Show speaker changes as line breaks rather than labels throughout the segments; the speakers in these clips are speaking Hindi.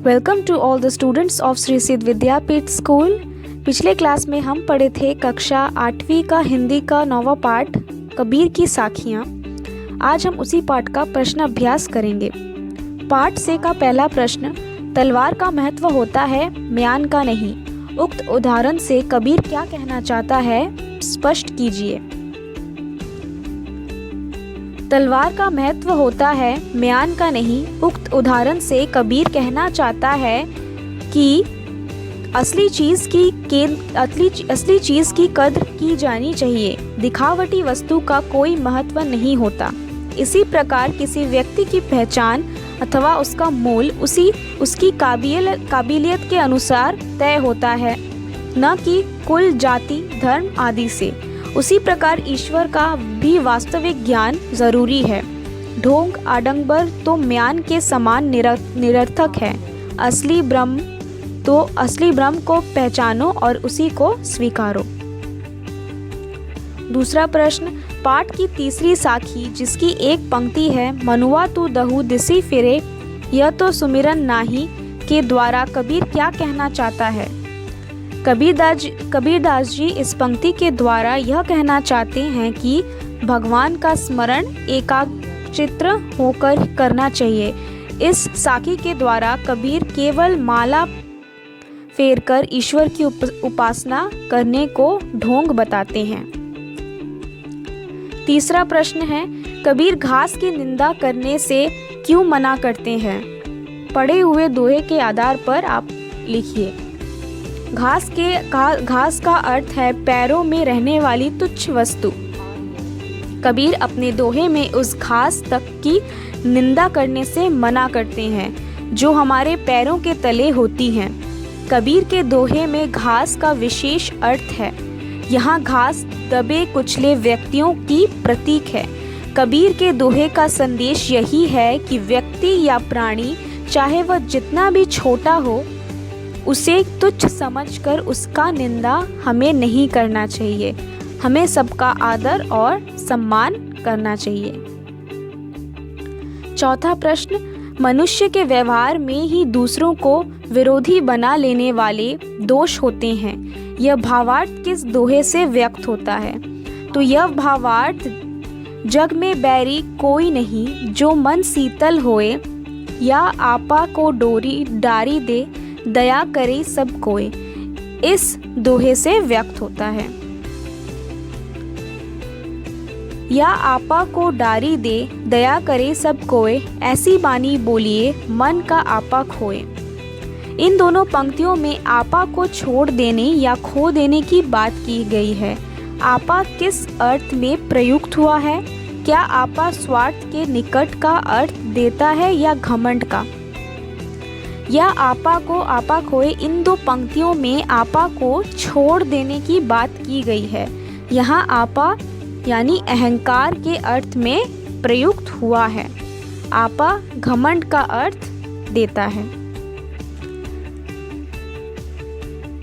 Welcome to all the students of Shri Siddh Vidyapeeth school. पिछले क्लास में हम पढ़े थे कक्षा 8वीं का हिंदी का 9वां पाठ कबीर की साखियाँ। आज हम उसी पाठ का प्रश्न अभ्यास करेंगे। पाठ से का पहला प्रश्न, तलवार का महत्व होता है म्यान का नहीं। उक्त उदाहरण से कबीर क्या कहना चाहता है, स्पष्ट कीजिए। तलवार का महत्व होता है म्यान का नहीं। उक्त उदाहरण से कबीर कहना चाहता है कि असली चीज़ की कद्र की जानी चाहिए। दिखावटी वस्तु का कोई महत्व नहीं होता। इसी प्रकार किसी व्यक्ति की पहचान अथवा उसका मूल उसकी काबिलियत के अनुसार तय होता है, न कि कुल, जाति, धर्म आदि से। उसी प्रकार ईश्वर का भी वास्तविक ज्ञान जरूरी है। ढोंग आडंबर तो म्यान के समान निरर्थक है। असली ब्रह्म को पहचानो और उसी को स्वीकारो। दूसरा प्रश्न, पाठ की तीसरी साखी जिसकी एक पंक्ति है, मनुआ तू दहु दिसी फिरे यह तो सुमिरन नाही, के द्वारा कबीर क्या कहना चाहता है। कबीरदास जी इस पंक्ति के द्वारा यह कहना चाहते हैं कि भगवान का स्मरण एकाग्रचित्त होकर करना चाहिए। इस साखी के द्वारा कबीर केवल माला फेरकर ईश्वर की उपासना करने को ढोंग बताते हैं। तीसरा प्रश्न है, कबीर घास की निंदा करने से क्यों मना करते हैं। पढ़े हुए दोहे के आधार पर आप लिखिए। घास का अर्थ है पैरों में रहने वाली तुच्छ वस्तु। कबीर अपने दोहे में उस घास तक की निंदा करने से मना करते हैं जो हमारे पैरों के तले होती हैं। कबीर के दोहे में घास का विशेष अर्थ है। यहाँ घास दबे कुचले व्यक्तियों की प्रतीक है। कबीर के दोहे का संदेश यही है कि व्यक्ति या प्राणी चाहे वह जितना भी छोटा हो, उसे तुच्छ समझकर उसका निंदा हमें नहीं करना चाहिए। हमें सबका आदर और सम्मान करना चाहिए। चौथा प्रश्न, मनुष्य के व्यवहार में ही दूसरों को विरोधी बना लेने वाले दोष होते हैं। यह भावार्थ किस दोहे से व्यक्त होता है। तो यह भावार्थ, जग में बैरी कोई नहीं, जो मन शीतल होए, या आपा को डारी दे, दया करे सब कोय, इस दोहे से व्यक्त होता है। या आपा को डारी दे, दया करे सब कोय, ऐसी बानी बोलिए, मन का आपा खोए। इन दोनों पंक्तियों में आपा को छोड़ देने या खो देने की बात की गई है। आपा किस अर्थ में प्रयुक्त हुआ है। क्या आपा स्वार्थ के निकट का अर्थ देता है या घमंड का। या आपा को आपा खोए, इन दो पंक्तियों में आपा को छोड़ देने की बात की गई है। यहाँ आपा यानी अहंकार के अर्थ में प्रयुक्त हुआ है। आपा घमंड का अर्थ देता है।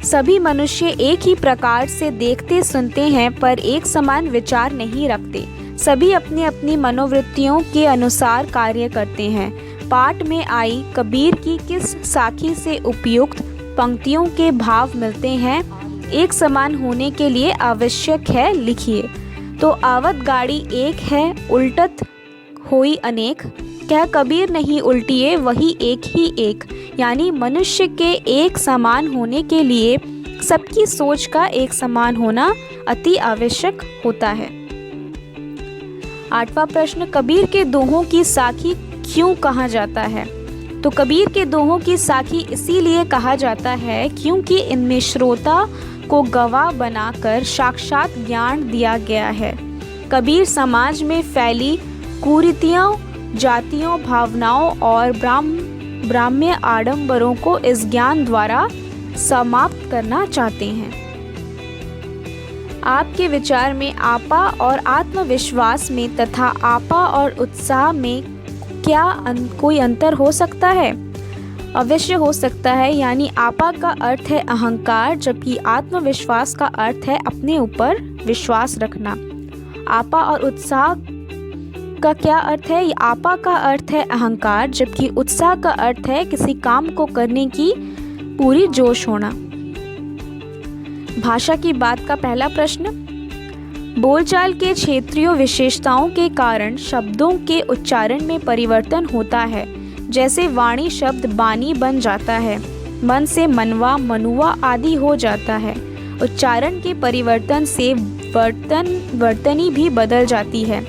सभी मनुष्य एक ही प्रकार से देखते सुनते हैं, पर एक समान विचार नहीं रखते। सभी अपनी अपनी मनोवृत्तियों के अनुसार कार्य करते हैं। पाठ में आई कबीर की किस साखी से उपयुक्त पंक्तियों के भाव मिलते हैं, एक समान होने के लिए आवश्यक है, लिखिए। तो आवत गाड़ी एक है, उल्टत होई अनेक। कह कबीर नहीं उल्टिए, वही एक ही एक। यानी मनुष्य के एक समान होने के लिए सबकी सोच का एक समान होना अति आवश्यक होता है। आठवां प्रश्न, कबीर के दोहों की साखी क्यों कहा जाता है। तो कबीर के दोहों की साखी इसीलिए कहा जाता है क्योंकि इनमें श्रोता को गवाह बनाकर साक्षात ज्ञान दिया गया है। कबीर समाज में फैली कुरीतियों, जातियों, भावनाओं और ब्राह्म्य आडंबरों को इस ज्ञान द्वारा समाप्त करना चाहते हैं। आपके विचार में आपा और आत्मविश्वास में तथा आपा और उत्साह में क्या कोई अंतर हो सकता है। अवश्य हो सकता है। यानी आपा का अर्थ है अहंकार, जबकि आत्मविश्वास का अर्थ है अपने ऊपर विश्वास रखना। आपा और उत्साह का क्या अर्थ है? आपा का अर्थ है अहंकार, जबकि उत्साह का अर्थ है किसी काम को करने की पूरी जोश होना। भाषा की बात का पहला प्रश्न, बोलचाल के क्षेत्रीय विशेषताओं के कारण शब्दों के उच्चारण में परिवर्तन होता है। जैसे वाणी शब्द बानी बन जाता है, मन से मनवा मनुआ आदि हो जाता है। उच्चारण के परिवर्तन से वर्तनी भी बदल जाती है।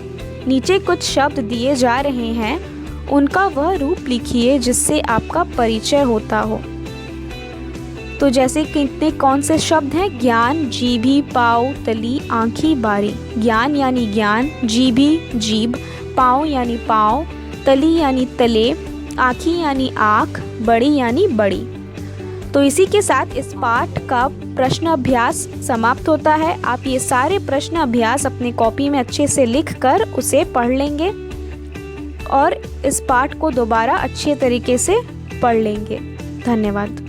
नीचे कुछ शब्द दिए जा रहे हैं, उनका वह रूप लिखिए जिससे आपका परिचय होता हो। तो जैसे कितने कौन से शब्द हैं? ज्ञान, जीभी, पाँव, तली, आँखी, बारी। ज्ञान यानी ज्ञान, जीभी जीभ, पाँव यानी पाँव, तली यानी तले, आँखी यानी आँख, बड़ी यानी बड़ी। तो इसी के साथ इस पाठ का प्रश्न अभ्यास समाप्त होता है। आप ये सारे प्रश्न अभ्यास अपने कॉपी में अच्छे से लिखकर उसे पढ़ लेंगे और इस पाठ को दोबारा अच्छे तरीके से पढ़ लेंगे। धन्यवाद।